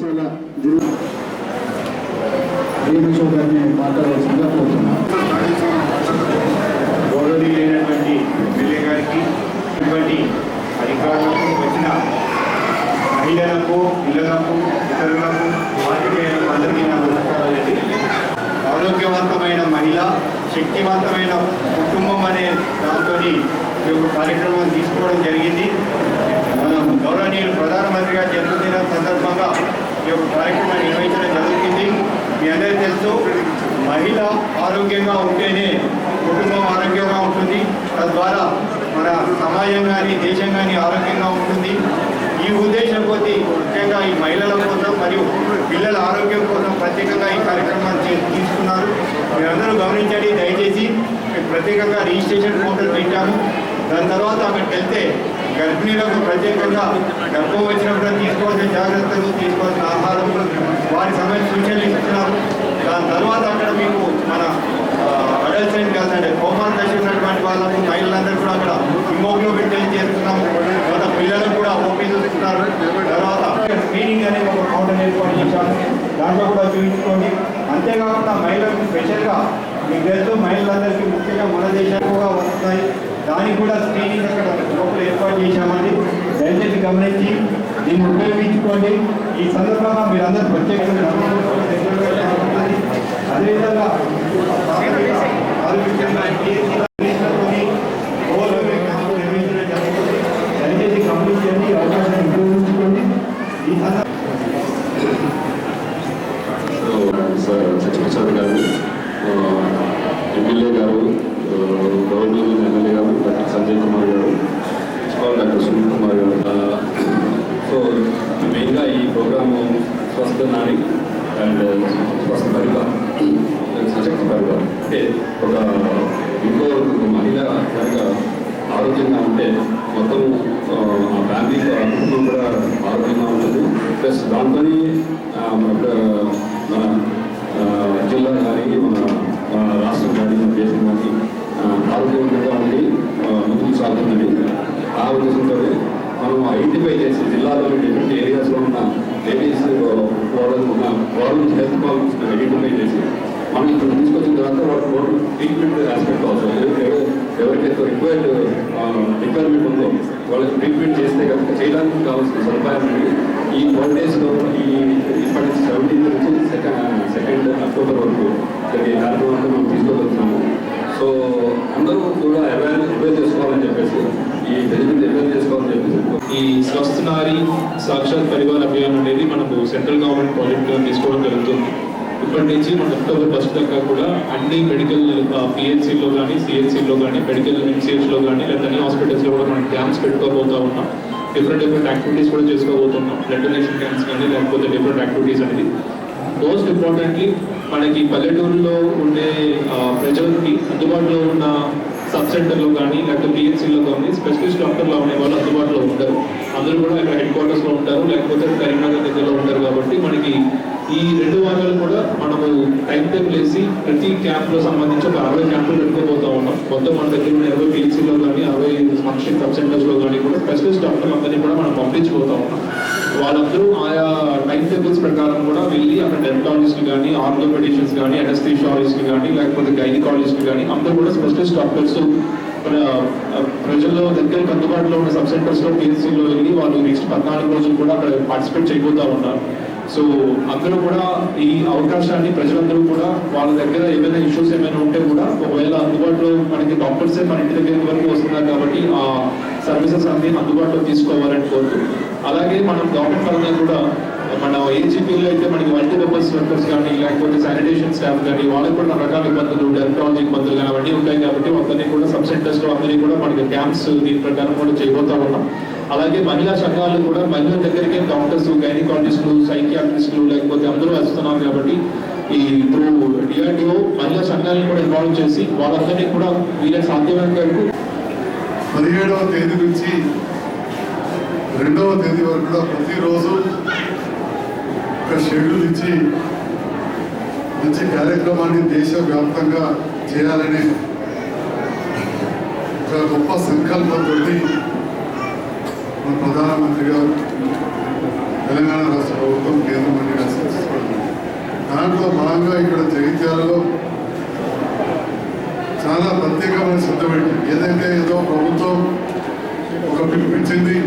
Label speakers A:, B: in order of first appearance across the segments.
A: కళాశాల జిల్లా గారిని మాట్లాడాల్సిందిగా కోరుతున్నాను.
B: గౌరవనీయులైనటువంటి ఎమ్మెల్యే గారికి, ఇటువంటి అధికారులకు, వచ్చిన మహిళలకు, పిల్లలకు, ఇతరులకు, పాత్రికేయులకు అందరికీ నా నమస్కారాలండి. ఆరోగ్యవంతమైన మహిళ, శక్తివంతమైన కుటుంబం అనే దాంతో ఈ యొక్క కార్యక్రమం తీసుకోవడం జరిగింది. మనం గౌరవనీయులు ప్రధానమంత్రిగా జన్మదిన సందర్భంగా ఈ యొక్క కార్యక్రమాన్ని నిర్వహించడం జరుగుతుంది. మీ అందరికీ తెలుసు, మహిళ ఆరోగ్యంగా ఉంటేనే కుటుంబం ఆరోగ్యంగా ఉంటుంది. తద్వారా మన సమాజం కానీ దేశం కానీ ఆరోగ్యంగా ఉంటుంది. ఈ ఉద్దేశం కొద్దీ ముఖ్యంగా ఈ మహిళల కోసం మరియు పిల్లల ఆరోగ్యం కోసం ప్రత్యేకంగా ఈ కార్యక్రమాన్ని తీసుకున్నారు. మీరందరూ గమనించండి దయచేసి. ప్రత్యేకంగా రిజిస్ట్రేషన్ పోర్టల్ పెట్టాము. దాని తర్వాత అక్కడికి వెళ్తే గర్భిణీలకు ప్రత్యేకంగా గర్భం వచ్చినప్పుడు తీసుకోవాల్సిన జాగ్రత్తలు, తీసుకోవాల్సిన ఆహారం, వారి సమయ సూచనలు ఇస్తున్నారు. దాని తర్వాత అక్కడ మీకు మన అడల్ట్స్ అండ్ గర్ల్స్ అంటే హోంవర్క్ దశ ఉన్నటువంటి వాళ్ళకు, మహిళలందరూ కూడా అక్కడ హిమోగ్లోబిన్ టెస్ట్ చేస్తున్నాము. తర్వాత పిల్లలకు కూడా ఓపీ చూస్తున్నారు. తర్వాత స్క్రీనింగ్ అనేది ఒక కౌంటర్ ఏర్పాటు చేశాము. దాంట్లో కూడా చూపించుకోండి. అంతేకాకుండా మహిళలకు స్పెషల్గా మీకు తెలుసు, మహిళలందరికీ ముఖ్యంగా మన దేశంగా వస్తున్నాయి. దానికి కూడా స్క్రీనింగ్ అక్కడ లోపల ఏర్పాటు చేశామండి. దయచేసి గమనించి దీన్ని ఉపయోగించుకోండి. ఈ సందర్భంగా మీరందరూ ప్రత్యేకంగా అదేవిధంగా దయచేసి గమనించండి, అవకాశాన్ని ఉపయోగించుకోండి. ఈ
C: సత్యప్రసాద్ గారు, ఎమ్మెల్యే గారు, గవర్నర్ ఎమ్మెల్యే గారు, డాక్టర్ సంజయ్ కుమార్ గారు, డాక్టర్ సునీల్ కుమార్ గారు. సో మెయిన్గా ఈ ప్రోగ్రాము స్వస్థ నారి అండ్ స్వస్థ పరివార్, సశక్తి పరివార్ అంటే ఇంకో మహిళ కనుక ఆరోగ్యంగా ఉంటే మొత్తం ఆ ఫ్యామిలీ కుటుంబం కూడా ఆరోగ్యంగా ఉంటుంది. ప్లస్ దాంతో మన జిల్లా కానీ, మన రాష్ట్రం కానీ, మన దేశం కానీ ఆరోగ్యవంతంగా ఉండి ముందుకు సాగుతుందని ఆ ఉద్దేశంతో మనం ఐడెంటిఫై చేసి జిల్లాలోని డిఫరెంట్ ఏరియాస్లో ఉన్న లేడీస్ ఉన్న ప్రాబ్లమ్స్, హెల్త్ ప్రాబ్లమ్స్ ఐడెంటిఫై చేసి మనం ఇక్కడ తీసుకొచ్చిన తర్వాత వాళ్ళకి టోటల్ ట్రీట్మెంట్ ఆస్పెక్ట్ అవసరం. ఎవరికైతే రిక్వైర్మెంట్ ఉందో వాళ్ళకి ట్రీట్మెంట్ చేస్తే కనుక చేయడానికి కావాల్సిన సదుపాయం ఈ 4 డేస్లో ఇప్పటి నుంచి 17 నుంచి 2 అక్టోబర్ వరకు జరిగే కార్యక్రమాన్ని మనం తీసుకోగలుగుతున్నాము. సో అందరూ కూడా అవేర్ చేసుకోవాలని చెప్పేసి, ఈ బెనిఫిట్ అవేర్ చేసుకోవాలని చెప్పేసి
D: ఈ స్వస్థ నారి సాక్షాత్ పరివార్ అభియాన్ అనేది మనకు సెంట్రల్ గవర్నమెంట్ ప్రాజెక్ట్గా తీసుకోవడం జరుగుతుంది. ఇప్పటి నుంచి మన అక్టోబర్ 1 దాకా కూడా అన్ని మెడికల్ పిహెచ్సిలో కానీ, సిహెచ్సిలో కానీ, మెడికల్ ఎంసీహెచ్లో కానీ, లేదా అన్ని హాస్పిటల్స్లో కూడా మనం క్యాంప్స్ పెట్టుకోబోతూ ఉన్నాం. డిఫరెంట్ యాక్టివిటీస్ కూడా చేసుకోబోతున్నాం. బ్లడ్ డొనేషన్ క్యాంప్స్ కానీ, లేకపోతే డిఫరెంట్ యాక్టివిటీస్ అనేది. మోస్ట్ ఇంపార్టెంట్లీ మనకి పల్లెటూరులో ఉండే ప్రజలకి అందుబాటులో ఉన్న సబ్ సెంటర్లో కానీ, లేకపోతే పిహెచ్సిలో కానీ స్పెషలిస్ట్ డాక్టర్లు అనే వాళ్ళు అందుబాటులో ఉంటారు. అందరూ కూడా ఇక్కడ హెడ్ క్వార్టర్స్లో ఉంటారు, లేకపోతే కరీంనగర్ దగ్గరలో ఉంటారు. కాబట్టి మనకి ఈ 2 వారాలు కూడా మనము టైం టేబుల్ వేసి ప్రతి క్యాంప్లో సంబంధించి ఒక 60 క్యాంపులు పెట్టుకోబోతూ ఉన్నాం. మొత్తం మన దగ్గర ఉన్న 20 పిహెచ్సిలో కానీ, 60 ఫంక్షన్ సబ్ సెంటర్స్లో కానీ కూడా స్పెషలిస్ట్ డాక్టర్లు అందరినీ కూడా మనం పంపించిపోతూ ఉన్నాం. వాళ్ళందరూ ఆయా టైం టేబుల్స్ ప్రకారం కూడా వెళ్ళి అక్కడ డెర్మటాలజిస్ట్ కానీ, ఆర్థోపెడిషియన్స్ కానీ, అనస్థీషియాలజిస్ట్ కానీ, లేకపోతే గైనకాలజిస్ట్ కానీ అందరూ కూడా స్పెషలిస్ట్ డాక్టర్స్ ప్రజల్లో దగ్గరికి అందుబాటులో ఉన్న సబ్ సెంటర్స్లో పిహెచ్సిలో వెళ్ళి వాళ్ళు నెక్స్ట్ 14 రోజులు కూడా అక్కడ పార్టిసిపేట్ చేయబోతూ ఉన్నారు. సో అందరూ కూడా ఈ అవకాశాన్ని ప్రజలందరూ కూడా వాళ్ళ దగ్గర ఏమైనా ఇష్యూస్ ఏమైనా ఉంటే కూడా ఒకవేళ అందుబాటులో మనకి డాక్టర్సే మన ఇంటి దగ్గర వరకు వస్తున్నారు కాబట్టి ఆ సర్వీసెస్ అన్ని అందుబాటులో తీసుకోవాలని కోరుతూ, అలాగే మనం గవర్నమెంట్ పరంగా కూడా మన ఏజీపీలో అయితే మనకి మల్టీపర్పస్ వర్కర్స్ కానీ, లేకపోతే శానిటేషన్ స్టాఫ్ కానీ, వాళ్ళకి కూడా రకాల ఇబ్బందులు, డెర్మటాలజీ ఇబ్బందులు కానీ అవన్నీ ఉంటాయి. కాబట్టి అందరినీ కూడా సబ్ సెంటర్స్లో అందరినీ కూడా మనకి క్యాంప్స్ దీని ప్రకారం కూడా చేయబోతా ఉన్నాం. అలాగే మహిళా సంఘాలు కూడా మహిళల దగ్గరికి డాక్టర్స్, గైనకాలజిస్టులు, సైకియాట్రిస్టులు లేకపోతే అందరూ వస్తున్నారు. కాబట్టి ఈ త్రూ డిఆర్డిఓ మహిళా సంఘాలను కూడా ఇన్వాల్వ్ చేసి వాళ్ళందరినీ కూడా వీళ్ళ సాధ్యమైన వరకు
E: 17వ తేదీ నుంచి 2వ తేదీ వరకు కూడా ప్రతిరోజు ఒక షెడ్యూల్ ఇచ్చి మంచి కార్యక్రమాన్ని దేశవ్యాప్తంగా చేయాలనే ఒక గొప్ప సంకల్పంతో మన ప్రధానమంత్రి గారు, తెలంగాణ రాష్ట్ర ప్రభుత్వం, కేంద్ర దాంట్లో భాగంగా ఇక్కడ జగిత్యాలలో చాలా ప్రత్యేకమైన శ్రద్ధ పెట్టి ఏదైతే ఏదో ప్రభుత్వం ఒక పిలిపించింది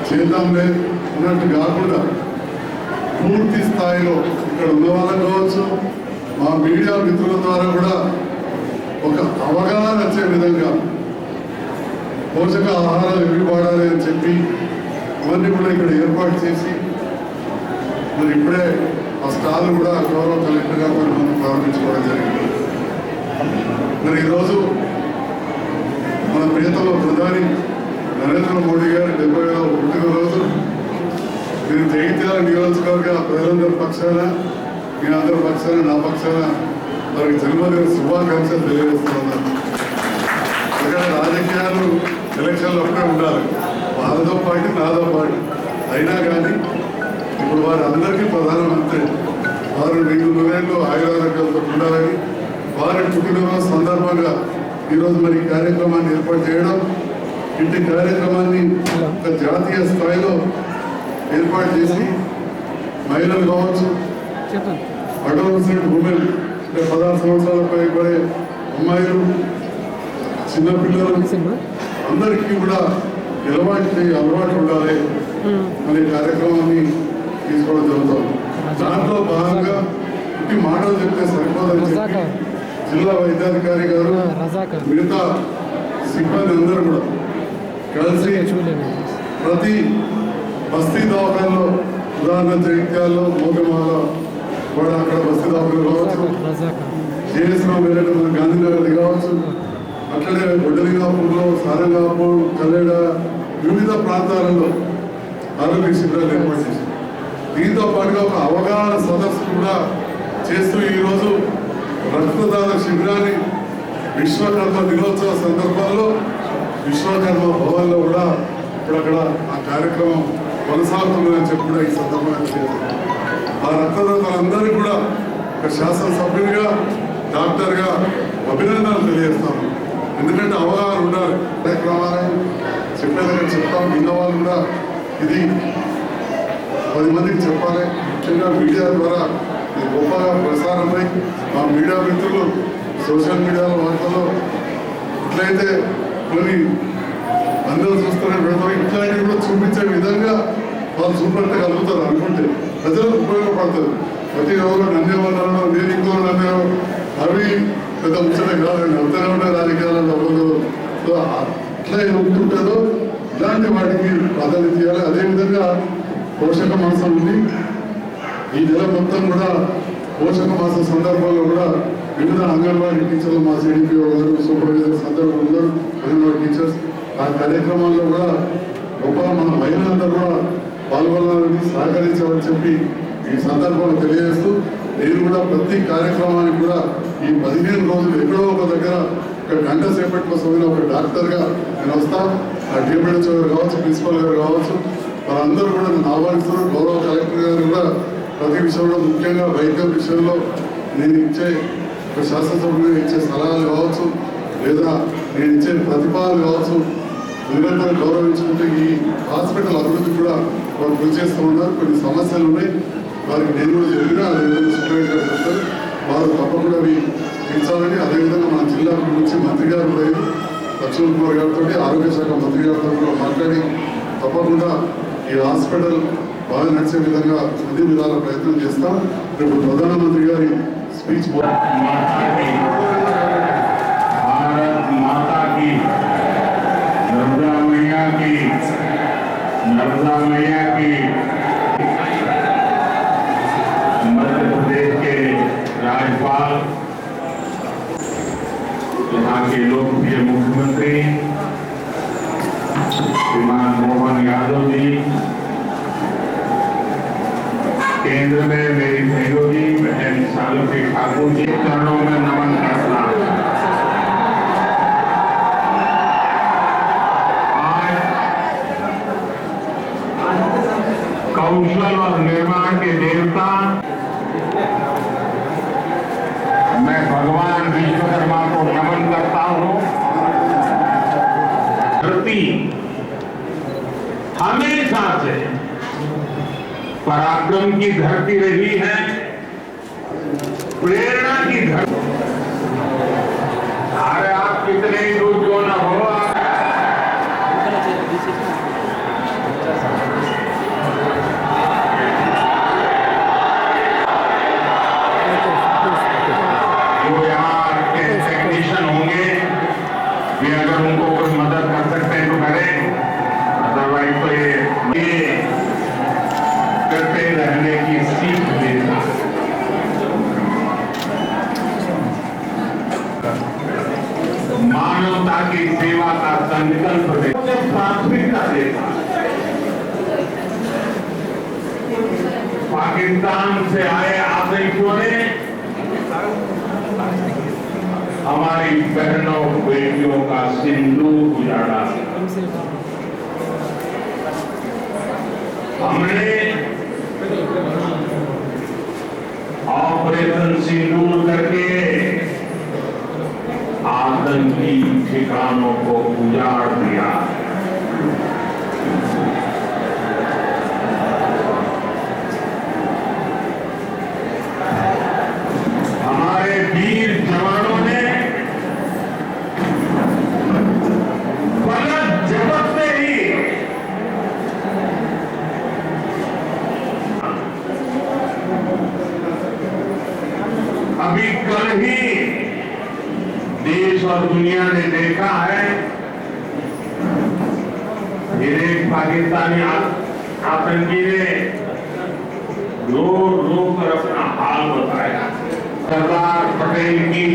E: చేద్దాంలే అన్నట్టు కాకుండా పూర్తి స్థాయిలో ఇక్కడ ఉన్న వాళ్ళం కావచ్చు, మా మీడియా మిత్రుల ద్వారా కూడా ఒక అవగాహన వచ్చే విధంగా పోషక ఆహారాలు ఎవి వాడాలి అని చెప్పి ఇవన్నీ కూడా ఇక్కడ ఏర్పాటు చేసి మరి ఇప్పుడే ఆ స్టాల్ కూడా గౌరవ కలెక్టర్ గారు మనం ప్రారంభించుకోవడం జరిగింది. మరి ఈరోజు మన ప్రియతమ ప్రధాని నరేంద్ర మోడీ గారి 70వ పుట్టినరోజు. నేను జగిత్యాల నియోజకవర్గ ప్రజలందరి పక్షాన, మీ అందరి పక్షాన, నా పక్షాన వారికి జన్మదిన శుభాకాంక్షలు తెలియజేస్తున్నాను. ఇక్కడ రాజకీయాలు ఎలక్షన్లు అప్పుడే ఉండాలి, వాళ్ళతో పాటు నాతో పాటు అయినా కానీ ఇప్పుడు వారి అందరికీ ప్రధానమంత్రి వారు 100 ఆయురారోగ్యాలతో ఉండాలని వారి పుట్టినరోజు సందర్భంగా ఈరోజు మరి కార్యక్రమాన్ని ఏర్పాటు చేయడం, ఇంటి కార్యక్రమాన్ని ఒక జాతీయ స్థాయిలో ఏర్పాటు చేసి మహిళలు కావచ్చు, అడోలసెంట్ ఉమెన్ అంటే 16 సంవత్సరాలపై పడే అమ్మాయిలు, చిన్నపిల్లలు అందరికీ కూడా ఎలాంటి అలవాటు ఉండాలి అనే కార్యక్రమాన్ని తీసుకోవడం జరుగుతుంది. దాంట్లో భాగంగా ఇంటి మాటలు చెప్తే సరిపోదని చెప్పి జిల్లా వైద్యాధికారి గారు మిగతా సిబ్బంది అందరూ కూడా కలిసి ప్రతి బస్తీ దవాఖానలో, ఉదాహరణ జగిత్యాల్లో మోకమాల కూడా అక్కడ బస్తీ దవాఖానలు కావచ్చు, జేఎస్రావు వెళ్ళడం మన గాంధీనగర్ది కావచ్చు, అట్లనే గొడ్డలింగాపూర్లో, సారంగాపూర్, కల్లెడ వివిధ ప్రాంతాలలో ఆరోగ్య శిబిరాలు ఏర్పాటు చేశారు. దీంతో పాటుగా ఒక అవగాహన సదస్సు కూడా చేస్తూ ఈరోజు రక్తదాన శిబిరాన్ని విశ్వకర్మ దినోత్సవ సందర్భంలో విశ్వకర్మ భవన్లో కూడా ఇప్పుడు అక్కడ ఆ కార్యక్రమం కొనసాగుతుందని చెప్పి కూడా ఈ సందర్భంగా చేశారు. ఆ రక్తదాతలందరికీ కూడా ఒక శాసనసభ్యునిగా, డాక్టర్గా అభినందనలు తెలియజేస్తాను. ఎందుకంటే అవగాహన ఉండాలి. కార్యక్రమాలను చెప్పేదని చెప్తాం, విన్న వాళ్ళు కూడా ఇది 10 మందికి చెప్పాలి. ముఖ్యంగా మీడియా ద్వారా ఇది గొప్పగా ప్రసారమై మా మీడియా మిత్రులు సోషల్ మీడియాలో వార్తల్లో ఇట్లయితే కొన్ని అందరూ చూస్తూనే పెడతారు, ఇట్లాంటివి కూడా చూపించే విధంగా వాళ్ళు చూపెట్టగలుగుతారు అనుకుంటే ప్రజలకు ఉపయోగపడుతుంది. ప్రతి ఎవరు నన్నేమన్నారో నేను ఇంకో నన్నేమో అవి పెద్ద ముచ్చట కాదండి, అంతనే ఉండే రాజకీయాలలో అవ్వదు. సో అట్లా ఉంటుంటుందో ఇలాంటి వాటికి ప్రాధాన్యత ఇవ్వాలి. అదేవిధంగా పోషక మాసం ఉంది. ఈ నెల మొత్తం కూడా పోషక మాసం సందర్భంలో కూడా వివిధ అంగన్వాడీ టీచర్లు, మా సిడిపిఓ గారు, సూపర్వైజర్స్ అందరూ ఉన్నారు, అంగన్వాడీ టీచర్స్. ఆ కార్యక్రమాల్లో కూడా గొప్ప మన మహిళలందరూ కూడా పాల్గొనాలని, సహకరించాలని చెప్పి ఈ సందర్భంలో తెలియజేస్తూ, నేను కూడా ప్రతి కార్యక్రమానికి కూడా ఈ 15 రోజులు ఎక్కడో ఒక దగ్గర ఒక గంట సేపటి కోసం ఒక డాక్టర్గా నేను వస్తాను. ఆ డిఎంహెచ్ఓ గారు కావచ్చు, ప్రిన్సిపల్ గారు కావచ్చు, వాళ్ళందరూ కూడా నన్ను ఆహ్వానిస్తున్నారు. గౌరవ కలెక్టర్ గారు కూడా ప్రతి విషయంలో, ముఖ్యంగా వైద్యం విషయంలో నేను ఇచ్చే ఒక శాసనసభ్యులు ఇచ్చే సలహాలు కావచ్చు, లేదా నేను ఇచ్చే ప్రతిపాదనలు కావచ్చు, నిరంతరం గౌరవించుకుంటే ఈ హాస్పిటల్ అభివృద్ధి కూడా వారు కృషి చేస్తూ ఉన్నారు. కొన్ని సమస్యలు ఉన్నాయి, వారికి నేను కూడా చెప్పినా అదేవిధంగా సూపరింటెండెంట్ గారు చెప్తారు, వారు తప్పకుండా అవి తీర్చాలని. అదేవిధంగా మన జిల్లా నుంచి మంత్రి గారు కూడా లక్ష్మణ్ కుమార్ గారితో, ఆరోగ్య శాఖ మంత్రి గారితో కూడా మాట్లాడి తప్పకుండా ఈ హాస్పిటల్ బాగా నడిచే విధంగా అన్ని విధాల ప్రయత్నం చేస్తాం. రేపు ప్రధానమంత్రి గారి స్పీచ్
F: नर्मदा मैया की मध्य प्रदेश के राज्यपाल, यहाँ के लोकप्रिय मुख्यमंत्री श्रीमान मोहन यादव जी, केंद्र में मेरी सहयोगी बहन शालुकी ठाकुर जी, चरणों में नमन करता हूं। कौशल और निर्माण के देवता मैं भगवान विश्वकर्मा को नमन करता हूं। धरती हमेशा से पराक्रम की धरती रही है, प्रेरणा की धरती। अरे आप कितने दूर क्यों न हो, जो यहाँ के टेक्नीशियन होंगे वे अगर उनको कोई मदद कर सकते हैं तो करें, अदरवाइज तो ये करते रहने की सीख देता। मानवता की सेवा का संकल्प देता, प्राथमिकता देता। पाकिस्तान से आए आतंकियों ने हमारी बहनों बेटियों का सिंदूर उजाड़ा। हमने ऑपरेशन सिंदूर करके आतंकी ठिकानों को उजाड़ दिया। हमारे वीर जवानों ने पलक झपकते ही अभी कल ही देश और दुनिया ने देखा है, एक पाकिस्तानी आतंकी ने रो रो कर अपना हाल बताया। सरदार पटेल की